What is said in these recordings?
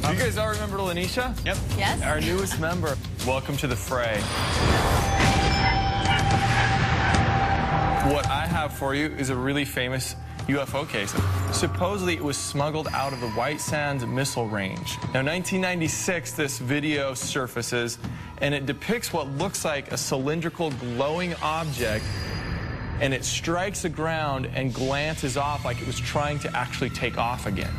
Do you guys all remember Lanisha? Yep. Yes. Our newest member. Welcome to the fray. What I have for you is a really famous UFO case. Supposedly, it was smuggled out of the White Sands missile range. Now, 1996, this video surfaces, and it depicts what looks like a cylindrical glowing object, and it strikes the ground and glances off like it was trying to actually take off again.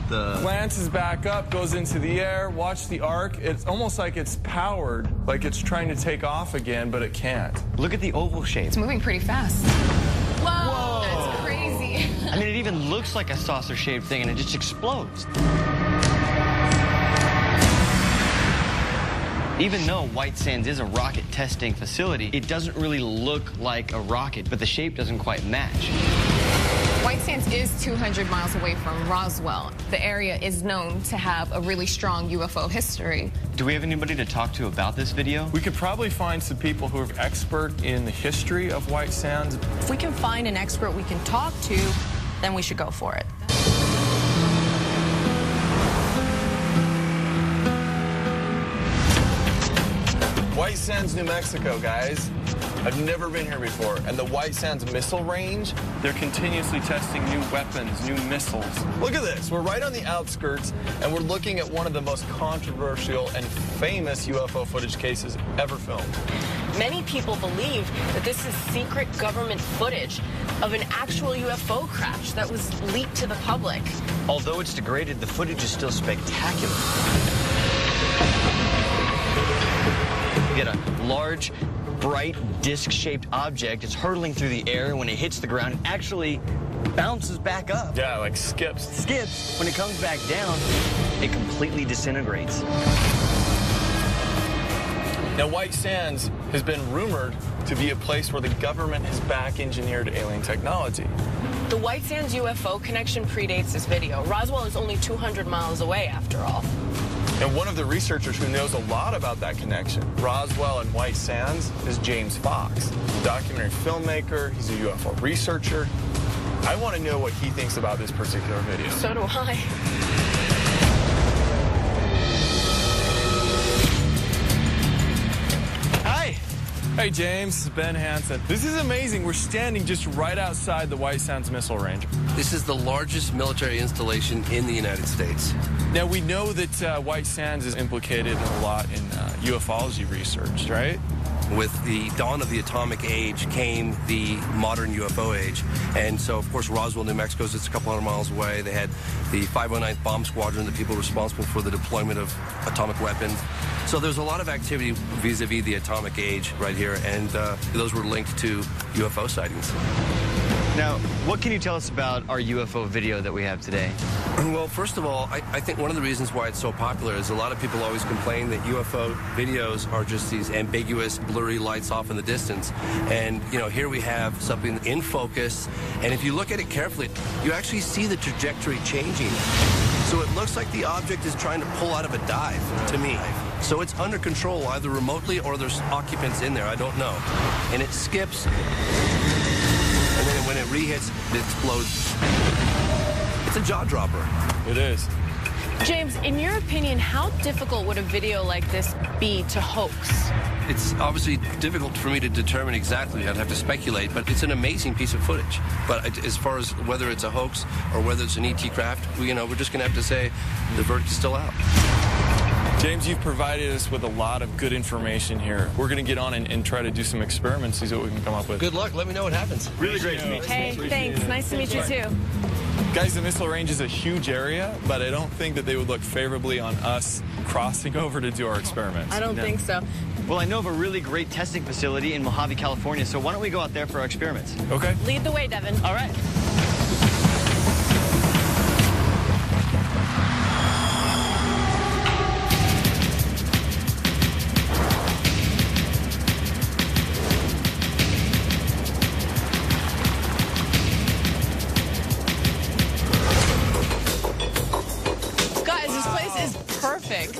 Glances back up, goes into the air, watch the arc. It's almost like it's powered, like it's trying to take off again, but it can't. Look at the oval shape. It's moving pretty fast. Whoa. That's crazy. I mean, it even looks like a saucer-shaped thing, and it just explodes. Even though White Sands is a rocket testing facility, it doesn't really look like a rocket, but the shape doesn't quite match. White Sands is 200 miles away from Roswell. The area is known to have a really strong UFO history. Do we have anybody to talk to about this video? We could probably find some people who are expert in the history of White Sands. If we can find an expert we can talk to, then we should go for it. White Sands, New Mexico, guys. I've never been here before. And the White Sands missile range, they're continuously testing new weapons, new missiles. Look at this. We're right on the outskirts, and we're looking at one of the most controversial and famous UFO footage cases ever filmed. Many people believe that this is secret government footage of an actual UFO crash that was leaked to the public. Although it's degraded, the footage is still spectacular. You get a large, bright, disc-shaped object. It's hurtling through the air, and when it hits the ground, it actually bounces back up. Yeah, like skips. Skips. When it comes back down, it completely disintegrates. Now, White Sands has been rumored to be a place where the government has back-engineered alien technology. The White Sands UFO connection predates this video. Roswell is only 200 miles away, after all. And one of the researchers who knows a lot about that connection, Roswell and White Sands, is James Fox, a documentary filmmaker. He's a UFO researcher. I want to know what he thinks about this particular video. So do I. Hi. Hey, James. This is Ben Hansen. This is amazing. We're standing just right outside the White Sands missile range. This is the largest military installation in the United States. Now, we know that White Sands is implicated a lot in ufology research, right? With the dawn of the atomic age came the modern UFO age. And so, of course, Roswell, New Mexico is just a couple hundred miles away. They had the 509th Bomb Squadron, the people responsible for the deployment of atomic weapons. So there's a lot of activity vis-a-vis the atomic age right here, and those were linked to UFO sightings. Now, what can you tell us about our UFO video that we have today? Well, first of all, I think one of the reasons why it's so popular is a lot of people always complain that UFO videos are just these ambiguous, blurry lights off in the distance. And, you know, here we have something in focus, and if you look at it carefully, you actually see the trajectory changing. So it looks like the object is trying to pull out of a dive, to me. So it's under control, either remotely or there's occupants in there, I don't know. And it skips, and then when it re-hits, it explodes. It's a jaw-dropper. It is. James, in your opinion, how difficult would a video like this be to hoax? It's obviously difficult for me to determine exactly. I'd have to speculate, but it's an amazing piece of footage. But as far as whether it's a hoax or whether it's an ET craft, we're just going to have to say the verdict is still out. James, you've provided us with a lot of good information here. We're going to get on and try to do some experiments, see what we can come up with. Good luck. Let me know what happens. Really great to meet you. Hey, thanks. Nice to meet you, too. Guys, the missile range is a huge area, but I don't think that they would look favorably on us crossing over to do our experiments. I don't think so. Well, I know of a really great testing facility in Mojave, California, so why don't we go out there for our experiments? Okay. Lead the way, Devin. All right.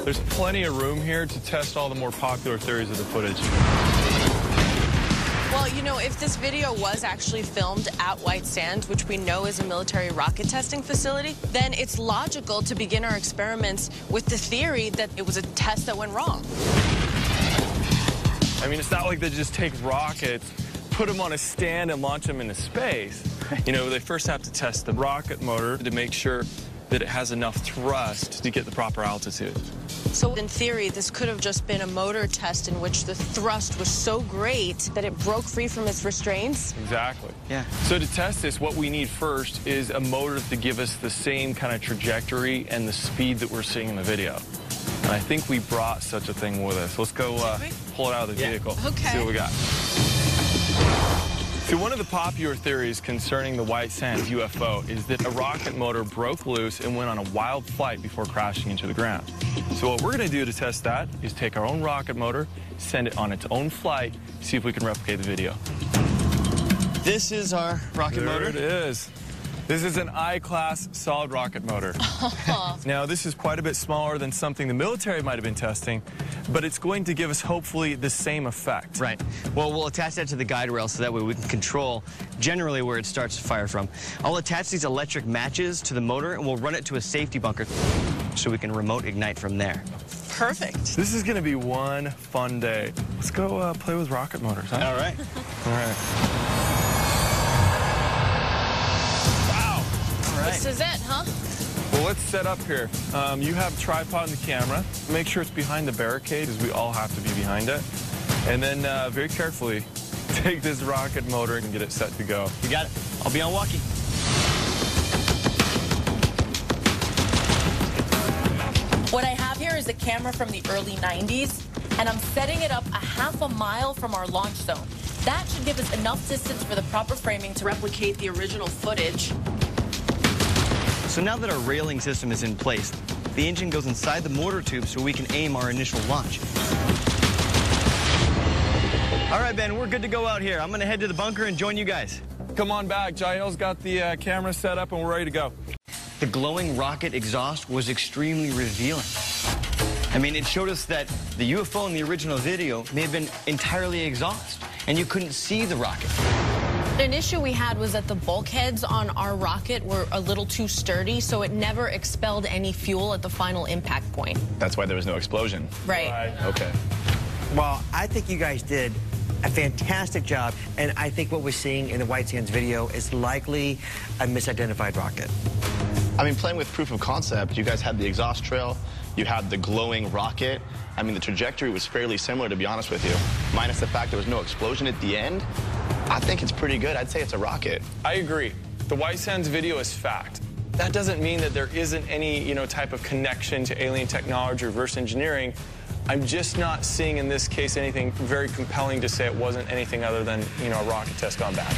There's plenty of room here to test all the more popular theories of the footage. Well, you know, if this video was actually filmed at White Sands, which we know is a military rocket testing facility, then it's logical to begin our experiments with the theory that it was a test that went wrong. I mean, it's not like they just take rockets, put them on a stand and launch them into space. You know, they first have to test the rocket motor to make sure that it has enough thrust to get the proper altitude. So in theory, this could have just been a motor test in which the thrust was so great that it broke free from its restraints? Exactly. Yeah. So to test this, what we need first is a motor to give us the same kind of trajectory and the speed that we're seeing in the video. And I think we brought such a thing with us. Let's go pull it out of the vehicle. Okay. See what we got. So one of the popular theories concerning the White Sands UFO is that a rocket motor broke loose and went on a wild flight before crashing into the ground. So what we're going to do to test that is take our own rocket motor, send it on its own flight, see if we can replicate the video. This is our rocket motor. There it is. This is an I-class solid rocket motor. Now, this is quite a bit smaller than something the military might have been testing, but it's going to give us, hopefully, the same effect. Right. Well, we'll attach that to the guide rail so that way we can control generally where it starts to fire from. I'll attach these electric matches to the motor, and we'll run it to a safety bunker so we can remote ignite from there. Perfect. This is going to be one fun day. Let's go play with rocket motors, huh? All right. All right. This is it, huh? Well, let's set up here. You have a tripod and the camera. Make sure it's behind the barricade, as we all have to be behind it. And then very carefully take this rocket motor and get it set to go. You got it. I'll be on walkie. What I have here is a camera from the early 90s, and I'm setting it up a half a mile from our launch zone. That should give us enough distance for the proper framing to replicate the original footage. So now that our railing system is in place, the engine goes inside the motor tube so we can aim our initial launch. All right, Ben, we're good to go out here. I'm going to head to the bunker and join you guys. Come on back. Jael's got the camera set up and we're ready to go. The glowing rocket exhaust was extremely revealing. I mean, it showed us that the UFO in the original video may have been entirely exhaust, and you couldn't see the rocket. An issue we had was that the bulkheads on our rocket were a little too sturdy, so it never expelled any fuel at the final impact point. That's why there was no explosion. Right. Okay. Well, I think you guys did a fantastic job, and I think what we're seeing in the White Sands video is likely a misidentified rocket. I mean, playing with proof of concept, you guys had the exhaust trail, you had the glowing rocket. I mean, the trajectory was fairly similar, to be honest with you. Minus the fact there was no explosion at the end, I think it's pretty good. I'd say it's a rocket. I agree. The White Sands video is fact. That doesn't mean that there isn't any, type of connection to alien technology or reverse engineering. I'm just not seeing in this case anything very compelling to say it wasn't anything other than, a rocket test gone bad.